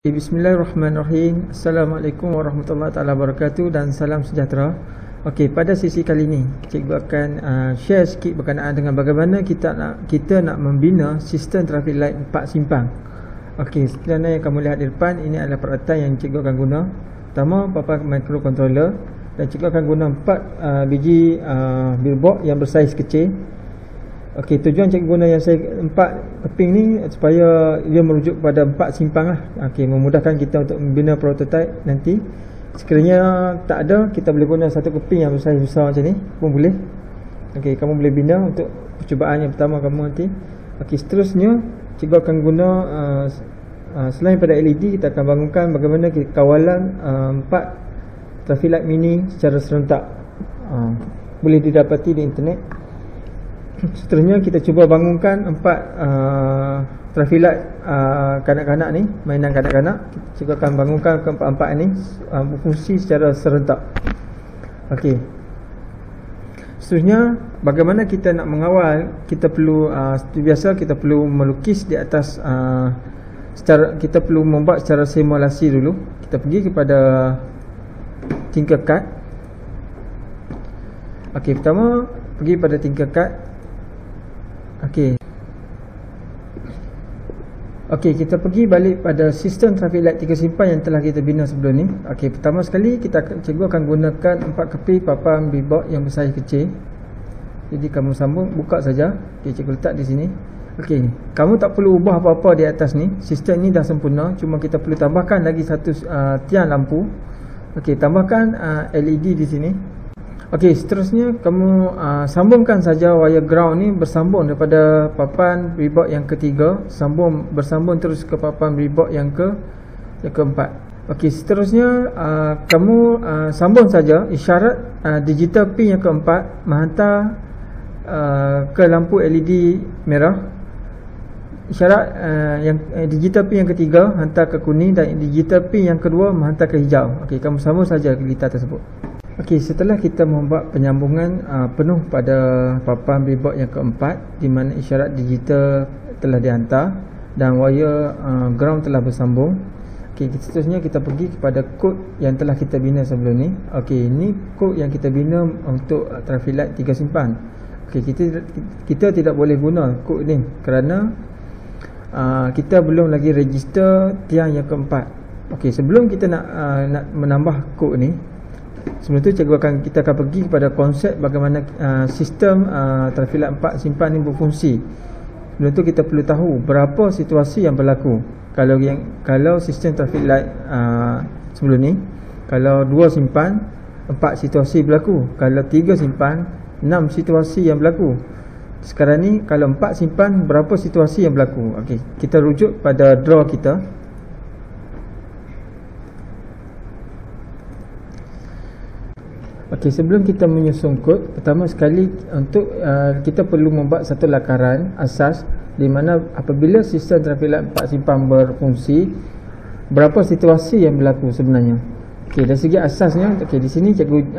Bismillahirrahmanirrahim. Assalamualaikum warahmatullahi taala wabarakatuh dan salam sejahtera. Okey, pada sesi kali ini cikgu akan share sikit berkenaan dengan bagaimana kita nak membina sistem traffic light 4 simpang. Okey, sebenarnya yang kamu lihat di depan ini adalah peralatan yang cikgu akan guna. Pertama, papan microcontroller, dan cikgu akan guna 4 biji billboard yang bersaiz kecil. Okey, tujuan cikgu guna yang saya 4 keping ni supaya dia merujuk kepada 4 simpang lah. Okey, memudahkan kita untuk membina prototype nanti. Sekiranya tak ada, kita boleh guna satu keping yang besar macam ni pun boleh. Okey, kamu boleh bina untuk percubaan yang pertama kamu nanti. Okey, seterusnya cikgu akan guna selain pada LED, kita akan bangunkan bagaimana kawalan 4 traffic light mini secara serentak. Boleh didapati di internet. Seterusnya kita cuba bangunkan 4 traffic light kanak-kanak ni, mainan kanak-kanak. Kita akan bangunkan keempat-empat ni berfungsi secara serentak. Okey. Seterusnya, bagaimana kita nak mengawal? Kita perlu seperti biasa kita perlu melukis di atas kita perlu membuat secara simulasi dulu. Kita pergi kepada Tinkercad. Okey, pertama pergi pada Tinkercad. Okey, kita pergi balik pada sistem traffic light 3 simpang yang telah kita bina sebelum ni. Okey, pertama sekali cikgu akan gunakan 4 keping papan billboard yang besar kecil. Jadi kamu sambung, buka saja. Okey, cikgu letak di sini. Okey, kamu tak perlu ubah apa-apa di atas ni. Sistem ni dah sempurna, cuma kita perlu tambahkan lagi satu tiang lampu. Okey, tambahkan LED di sini. Okey, seterusnya kamu sambungkan saja wire ground ni bersambung daripada papan billboard yang ketiga, bersambung terus ke papan billboard yang keempat. Okey, seterusnya kamu sambung saja isyarat digital pin yang keempat menghantar ke lampu LED merah. Isyarat yang digital pin yang ketiga hantar ke kuning, dan digital pin yang kedua menghantar ke hijau. Okey, kamu sambung saja gitar tersebut. Okey, setelah kita membuat penyambungan penuh pada papan billboard yang keempat, di mana isyarat digital telah dihantar dan wire ground telah bersambung. Okey, seterusnya kita pergi kepada kod yang telah kita bina sebelum ni. Okey, ini kod yang kita bina untuk traffic light 3 simpang. Okey, kita tidak boleh guna kod ni kerana kita belum lagi register tiang yang keempat. Okey, sebelum kita nak menambah kod ni, sebelum tu kita akan pergi kepada konsep bagaimana sistem traffic light 4 simpang ni berfungsi. Sebelum tu kita perlu tahu berapa situasi yang berlaku. Kalau sistem traffic light sebelum ni, kalau 2 simpang 4 situasi berlaku, kalau 3 simpang 6 situasi yang berlaku. Sekarang ni kalau 4 simpang, berapa situasi yang berlaku? Okey, kita rujuk pada draw kita. Okey, sebelum kita menyusun kod, pertama sekali untuk kita perlu membuat satu lakaran asas di mana apabila sistem traffic light 4 simpang berfungsi, berapa situasi yang berlaku sebenarnya. Okey, dari segi asasnya, okey, di sini cikgu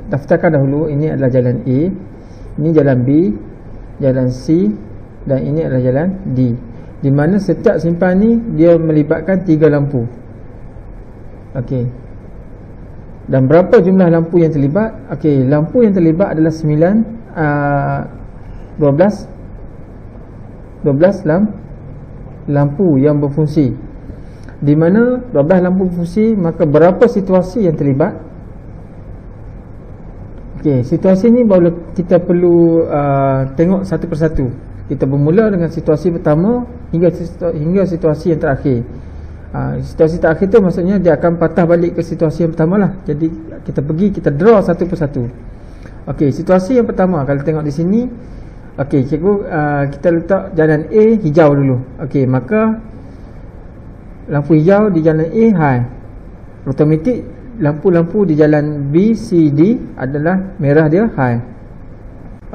daftarkan dahulu. Ini adalah jalan A, ini jalan B, jalan C, dan ini adalah jalan D. Di mana setiap simpang ni dia melibatkan 3 lampu. Okey. Dan berapa jumlah lampu yang terlibat? Okey, lampu yang terlibat adalah 12 lampu yang berfungsi. Di mana 12 lampu berfungsi, maka berapa situasi yang terlibat? Okey, situasi ni baru kita perlu tengok satu persatu. Kita bermula dengan situasi pertama hingga situasi yang terakhir. Situasi terakhir tu maksudnya dia akan patah balik ke situasi yang pertama lah. Jadi kita draw satu persatu. Okey, situasi yang pertama kalau tengok di sini, okey, cikgu kita letak jalan A hijau dulu. Okey, maka lampu hijau di jalan A high. Automatik lampu-lampu di jalan B, C, D adalah merah, dia high.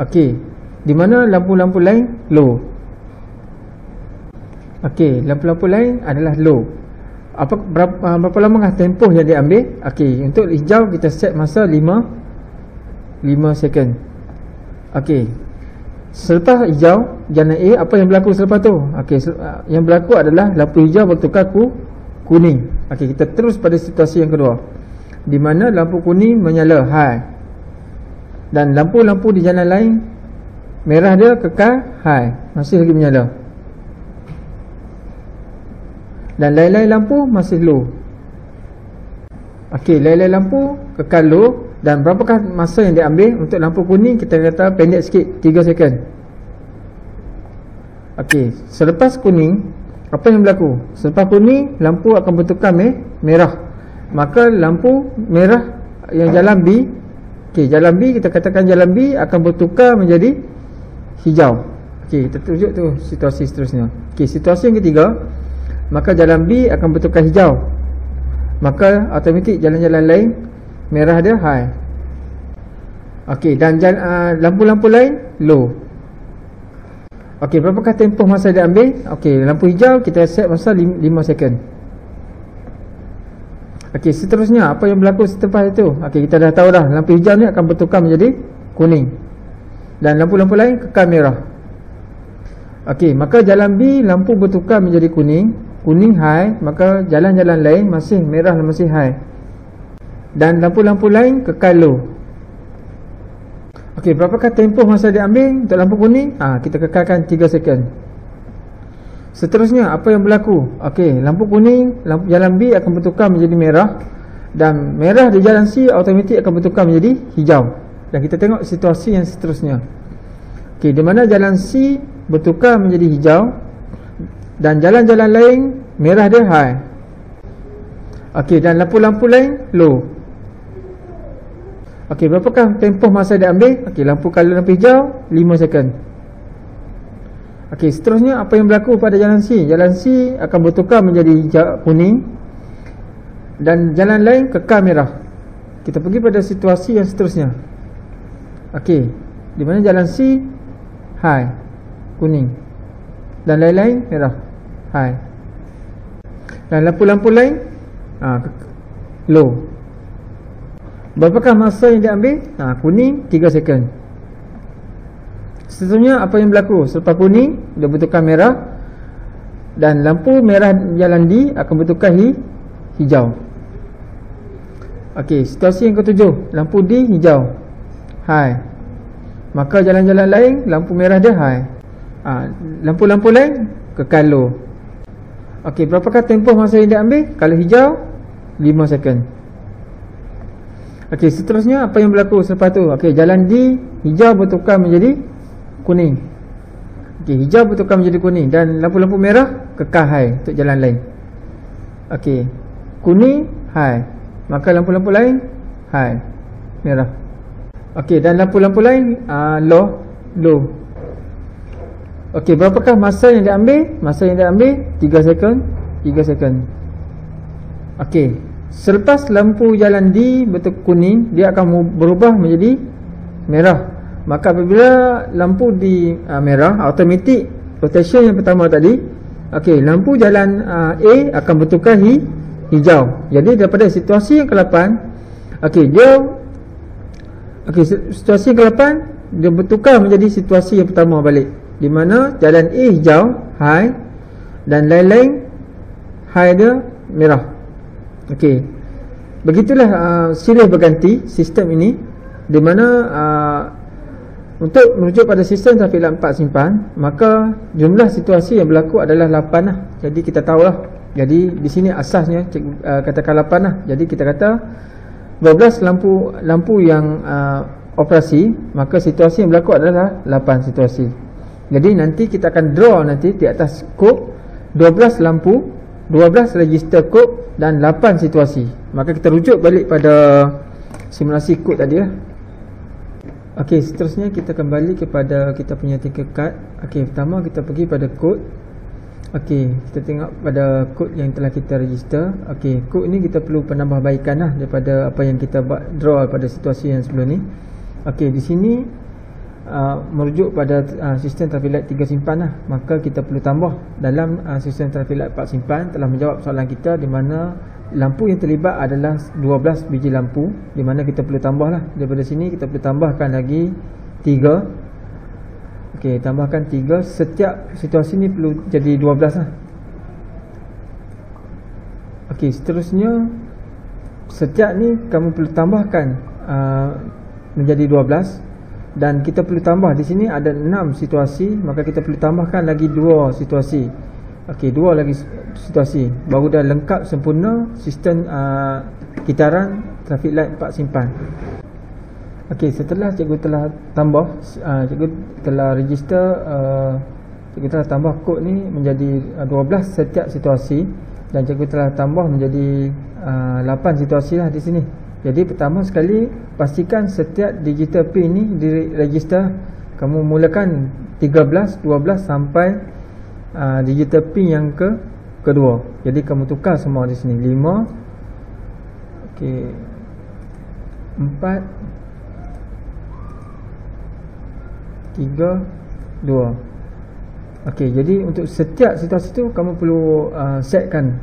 Okey, di mana lampu-lampu lain low. Okey, lampu-lampu lain adalah low. Berapa lama tempoh yang dia ambil? Okey, untuk hijau kita set masa 5 second. Okey, selepas hijau jalan A, apa yang berlaku selepas tu? Okey, yang berlaku adalah lampu hijau bertukar kuning. Okey, kita terus pada situasi yang kedua, di mana lampu kuning menyala high, dan lampu-lampu di jalan lain merah dia kekal high, masih lagi menyala, dan lain-lain lampu masih low. Okey, lain-lain lampu kekal low. Dan berapakah masa yang diambil untuk lampu kuning? Kita kata pendek sikit, 3 second. Okey, selepas kuning, apa yang berlaku? Selepas kuning, lampu akan bertukar merah. Maka lampu merah yang jalan B, okey, jalan B, kita katakan jalan B akan bertukar menjadi hijau. Okey, kita tunjuk tu situasi seterusnya. Okey, situasi yang ketiga, maka jalan B akan bertukar hijau. Maka automatik jalan-jalan lain merah dia high. Okey, dan lampu-lampu lain low. Okey, berapakah tempoh masa dia ambil? Okey, lampu hijau kita set masa 5 second. Okey, seterusnya apa yang berlaku selepas itu? Okey, kita dah tahu dah, lampu hijau ni akan bertukar menjadi kuning, dan lampu-lampu lain kekal merah. Okey, maka jalan B lampu bertukar menjadi kuning, kuning high, maka jalan-jalan lain masih merah dan masih high, dan lampu-lampu lain kekal low. Okey, berapakah tempoh masa dia ambil untuk lampu kuning? Kita kekalkan 3 second. Seterusnya apa yang berlaku? Okey, lampu kuning, lampu jalan B akan bertukar menjadi merah, dan merah di jalan C automatik akan bertukar menjadi hijau. Dan kita tengok situasi yang seterusnya. Okey, di mana jalan C bertukar menjadi hijau, dan jalan-jalan lain merah dia high. Okey, dan lampu-lampu lain low. Okey, berapakah tempoh masa dia ambil? Okey, kalau lampu hijau 5 second. Okey, seterusnya apa yang berlaku pada jalan C? Jalan C akan bertukar menjadi hijau, kuning, dan jalan lain kekal merah. Kita pergi pada situasi yang seterusnya. Okey, di mana jalan C high, kuning, dan lain-lain merah, high, dan lampu-lampu lain low. Berapakah masa yang dia ambil? Kuning 3 second. Seterusnya apa yang berlaku? Selepas kuning dia bertukar merah, dan lampu merah jalan D akan bertukar hijau. Okey, situasi yang ketujuh, lampu D hijau, high, maka jalan-jalan lain lampu merah dia high, lampu-lampu lain kekal low. Okey, berapakah tempoh masa yang dia ambil? Kalau hijau 5 second. Okey, seterusnya apa yang berlaku selepas tu? Okey, jalan D hijau bertukar menjadi kuning. Okey, hijau bertukar menjadi kuning, dan lampu-lampu merah kekal high untuk jalan lain. Okey, kuning high, maka lampu-lampu lain high, merah. Okey, dan lampu-lampu lain low. Okey, berapakah masa yang dia ambil? Masa yang dia ambil 3 second. 3 second. Okey, selepas lampu jalan D bertukar kuning, dia akan berubah menjadi merah. Maka apabila lampu di merah, automatik rotation yang pertama tadi, okey, lampu jalan A akan bertukar hijau. Jadi daripada situasi yang ke-8, situasi yang ke-8 dia bertukar menjadi situasi yang pertama balik, di mana jalan A hijau high, dan lain-lain high dia merah. Okey, begitulah silih berganti sistem ini, di mana untuk merujuk pada sistem trafik light 4 simpan, maka jumlah situasi yang berlaku adalah 8 lah. Jadi kita tahulah, jadi di sini asasnya katakan 8 lah. Jadi kita kata 12 lampu yang operasi, maka situasi yang berlaku adalah 8 situasi. Jadi nanti kita akan draw nanti di atas kod 12 lampu, 12 register kod, dan 8 situasi. Maka kita rujuk balik pada simulasi kod tadi lah. Okey, seterusnya kita kembali kepada kita punya Tinkercad. Okey, pertama kita pergi pada kod. Okey, kita tengok pada kod yang telah kita register. Okey, kod ni kita perlu penambahbaikan lah daripada apa yang kita buat draw pada situasi yang sebelum ni. Okey, di sini merujuk pada sistem traffic light 3 simpan lah. Maka kita perlu tambah dalam sistem traffic light 4 simpan telah menjawab soalan kita, di mana lampu yang terlibat adalah 12 biji lampu, di mana kita perlu tambah lah. Daripada sini kita perlu tambahkan lagi 3. Okey, tambahkan 3. Setiap situasi ni perlu jadi 12 lah. Okey, seterusnya setiap ni kamu perlu tambahkan menjadi 12, dan kita perlu tambah di sini ada 6 situasi, maka kita perlu tambahkan lagi 2 situasi. Okey, 2 lagi situasi baru dah lengkap sempurna sistem kitaran traffic light 4 simpan. Okey, setelah cikgu telah tambah, cikgu telah register, cikgu telah tambah kod ni menjadi 12 setiap situasi, dan cikgu telah tambah menjadi 8 situasi lah di sini. Jadi pertama sekali pastikan setiap digital pin ni diregister. Kamu mulakan 13, 12 sampai digital pin yang kedua. Jadi kamu tukar semua di sini 5, okey, 4, 3, 2. Okey, jadi untuk setiap situasi tu kamu perlu setkan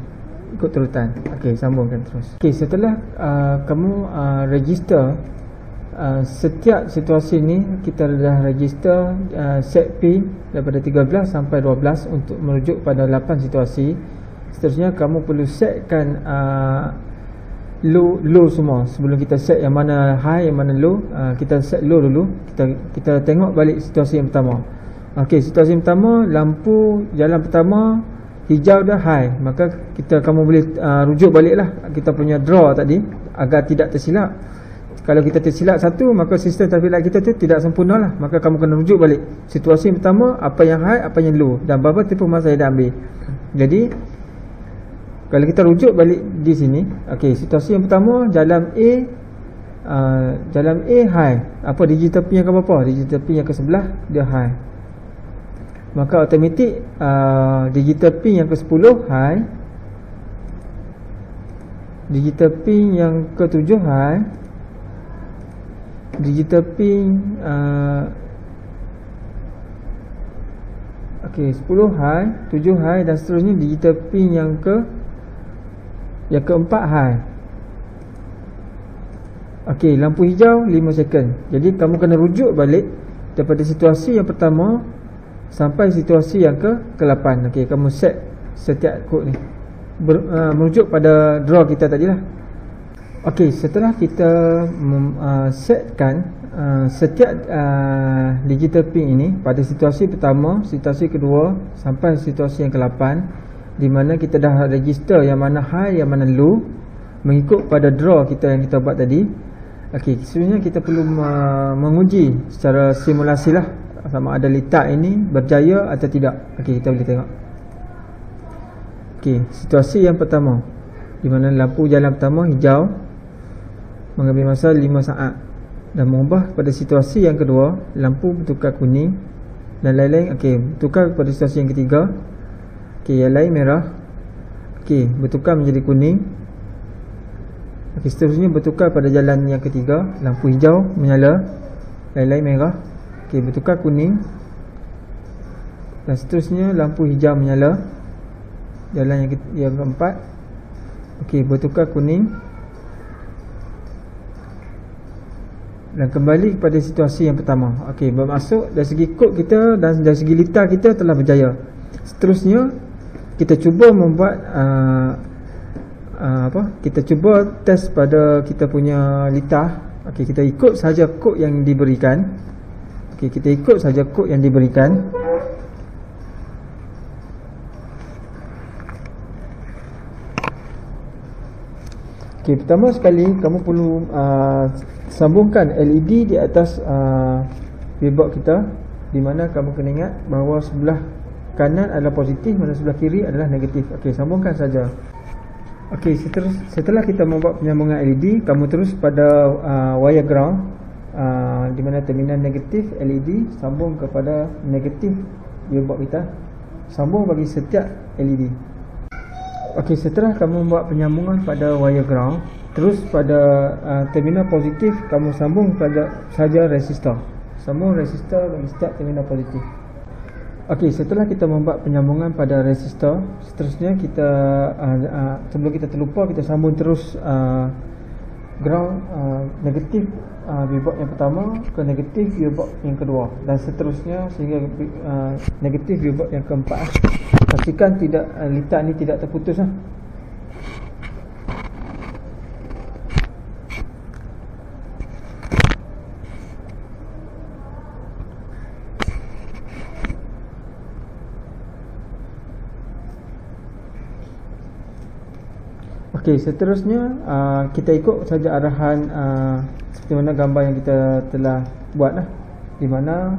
ikut turutan. Okey, sambungkan terus. Okey, setelah kamu register setiap situasi ni, kita dah register set pin daripada 13 sampai 12 untuk merujuk pada 8 situasi. Seterusnya kamu perlu setkan low semua. Sebelum kita set yang mana high, yang mana low, kita set low dulu. Kita tengok balik situasi yang pertama. Okey, situasi yang pertama, lampu jalan pertama hijau dah high, maka kamu boleh rujuk baliklah kita punya draw tadi agar tidak tersilap. Kalau kita tersilap satu, maka sistem traffic light kita tu tidak sempurna lah. Maka kamu kena rujuk balik situasi yang pertama, apa yang high, apa yang low, dan berapa tipe masa yang dah ambil. Jadi kalau kita rujuk balik di sini, okey, situasi yang pertama jalan A high. Apa digital pin yang ke berapa? Digital pin yang ke sebelah dia high. Maka automatik digital pin yang ke-10 high, digital pin yang ke-7 high, digital pin okey, 10 high, 7 high, dan seterusnya digital pin yang ke-4 high. Okey, lampu hijau 5 second. Jadi kamu kena rujuk balik daripada situasi yang pertama sampai situasi yang ke-8. Okey, kamu set setiap kod ni merujuk pada draw kita tadilah. Okey, setelah kita setkan setiap digital pin ini pada situasi pertama, situasi kedua sampai situasi yang ke-8, di mana kita dah register yang mana high, yang mana low mengikut pada draw kita yang kita buat tadi. Okey, sebenarnya kita perlu menguji secara simulasi lah sama ada letak ini berjaya atau tidak. Okey, kita boleh tengok. Okey, situasi yang pertama di mana lampu jalan pertama hijau mengambil masa 5 saat, dan mengubah pada situasi yang kedua lampu bertukar kuning dan lain-lain. Okey, bertukar pada situasi yang ketiga. Okey, yang lain merah. Okey, bertukar menjadi kuning. Okey, seterusnya bertukar pada jalan yang ketiga, lampu hijau menyala, lain-lain merah. Okey, bertukar kuning, dan seterusnya lampu hijau menyala, jalan yang keempat. Okey, bertukar kuning, dan kembali kepada situasi yang pertama. Okey, bermaksud dari segi kod kita dan dari segi litar kita telah berjaya. Seterusnya kita cuba membuat kita cuba test pada kita punya litar. Okey, kita ikut saja kod yang diberikan. Okey, kita ikut saja kod yang diberikan. Okey, pertama sekali kamu perlu sambungkan LED di atas billboard kita, di mana kamu kena ingat bahawa sebelah kanan adalah positif, mana sebelah kiri adalah negatif. Okey, sambungkan saja. Okey, setelah kita membuat penyambungan LED, kamu terus pada wire ground, di mana terminal negatif LED sambung kepada negatif billboard kita, sambung bagi setiap LED. Okey, setelah kamu membuat penyambungan pada wire ground, terus pada terminal positif kamu sambung saja resistor. Sambung resistor bagi setiap terminal positif. Okey, setelah kita membuat penyambungan pada resistor, seterusnya kita sebelum kita terlupa, kita sambung terus ground negatif billboard yang pertama ke negatif billboard yang kedua, dan seterusnya sehingga negatif billboard yang keempat. Pastikan tidak litar ni tidak terputus lah. Okey, seterusnya kita ikut saja arahan seperti mana gambar yang kita telah buat lah, di mana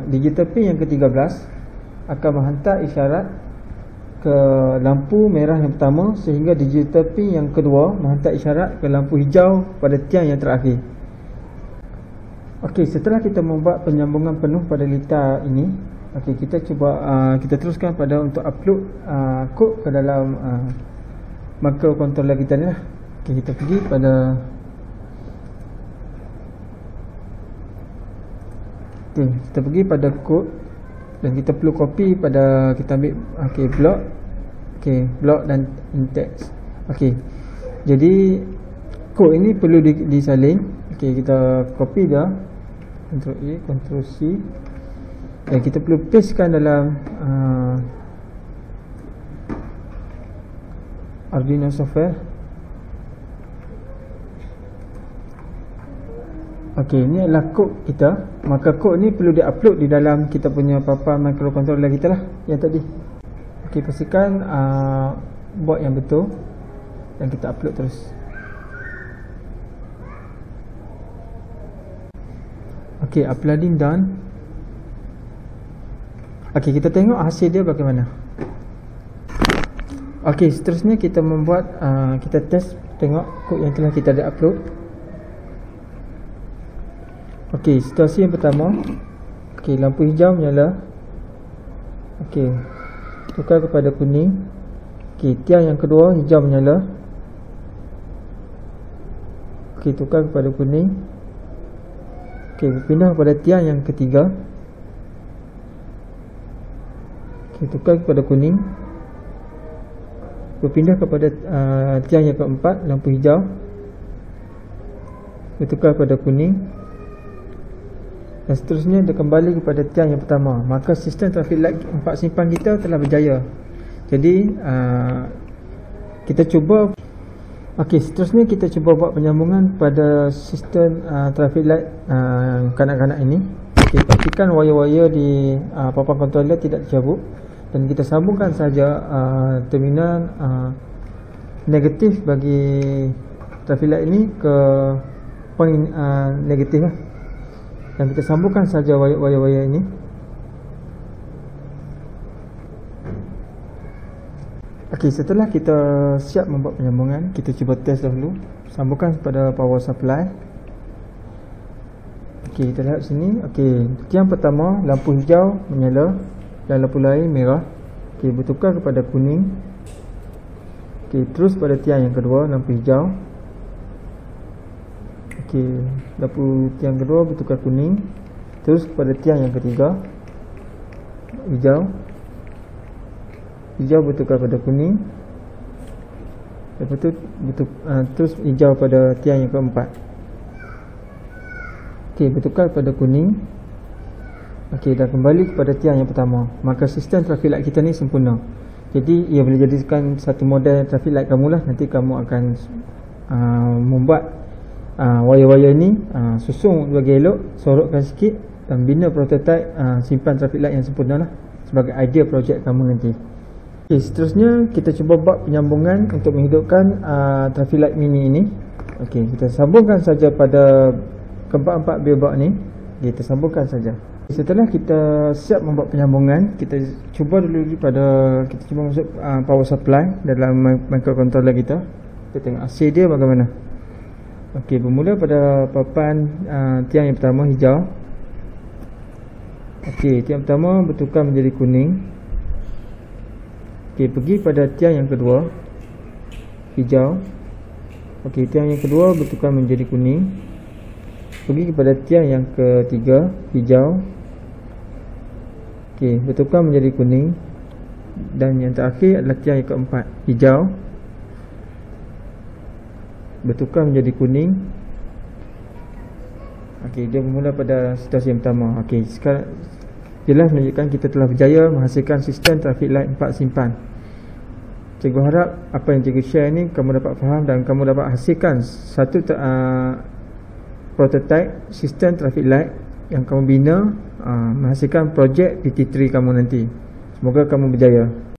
digital pin yang ke-13 akan menghantar isyarat ke lampu merah yang pertama, sehingga digital pin yang kedua menghantar isyarat ke lampu hijau pada tiang yang terakhir. Okey, setelah kita membuat penyambungan penuh pada litar ini, okey, kita cuba kita teruskan pada untuk upload kod ke dalam microcontroller kita ni lah. Okay, kita pergi pada kita pergi pada kod, dan kita perlu copy pada, kita ambil block dan in-text. Jadi kod ini perlu disalin. Kita copy dia, Ctrl A, Ctrl C, dan kita perlu pastekan dalam Arduino software. Ini adalah kod kita. Maka kod ni perlu di-upload di dalam kita punya papan microcontroller kita lah yang tadi. Pastikan buat yang betul dan kita upload terus. Uploading done. Kita tengok hasil dia bagaimana. Seterusnya kita membuat kita test, tengok kod yang telah kita ada upload. Situasi yang pertama, lampu hijau menyala. Tukar kepada kuning. Tiang yang kedua hijau menyala. Tukar kepada kuning. Berpindah kepada tiang yang ketiga. Tukar kepada kuning. Berpindah kepada tiang yang keempat, lampu hijau. Bertukar pada kuning. Dan seterusnya dia kembali kepada tiang yang pertama. Maka sistem traffic light 4 simpan kita telah berjaya. Jadi kita cuba. Seterusnya kita cuba buat penyambungan pada sistem traffic light kanak-kanak ini. Pastikan wire-wire di papan controller tidak tercabut, dan kita sambungkan saja terminal negatif bagi traffic light ini ke point negatif lah. Dan kita sambungkan saja wire-wire ini. Setelah kita siap membuat penyambungan, kita cuba test dahulu. Sambungkan pada power supply. Kita lihat sini. Tiang pertama lampu hijau menyala dan lampu lain merah. Bertukar kepada kuning. Terus pada tiang yang kedua lampu hijau. Lampu tiang kedua bertukar kuning. Terus kepada tiang yang ketiga hijau. Hijau bertukar pada kuning. Lepas tu terus hijau pada tiang yang keempat. Bertukar pada kuning. Dah kembali kepada tiang yang pertama. Maka sistem traffic light kita ni sempurna. Jadi ia boleh jadikan satu model traffic light kamu lah. Nanti kamu akan membuat wire-wire ni susung bagi elok, sorotkan sikit, dan bina prototype simpan traffic light yang sempurna lah, sebagai idea projek kamu nanti. Seterusnya kita cuba buat penyambungan untuk menghidupkan traffic light mini ini. Kita sambungkan saja pada keempat-empat billboard ni. Kita sambungkan saja. Setelah kita siap membuat penyambungan, kita cuba dulu kita cuba masuk power supply dalam microcontroller kita. Kita tengok hasil dia bagaimana. Bermula pada papan tiang yang pertama hijau. Tiang pertama bertukar menjadi kuning. Pergi pada tiang yang kedua hijau. Tiang yang kedua bertukar menjadi kuning. Pergi kepada tiang yang ketiga hijau. Bertukar menjadi kuning. Dan yang terakhir adalah tiang yang keempat hijau. Bertukar menjadi kuning. Dia bermula pada situasi yang pertama. Sekarang jelas menunjukkan kita telah berjaya menghasilkan sistem traffic light 4 simpan. Cikgu harap apa yang cikgu share ni kamu dapat faham dan kamu dapat hasilkan satu prototype sistem traffic light yang kamu bina, menghasilkan projek PT3 kamu nanti. Semoga kamu berjaya.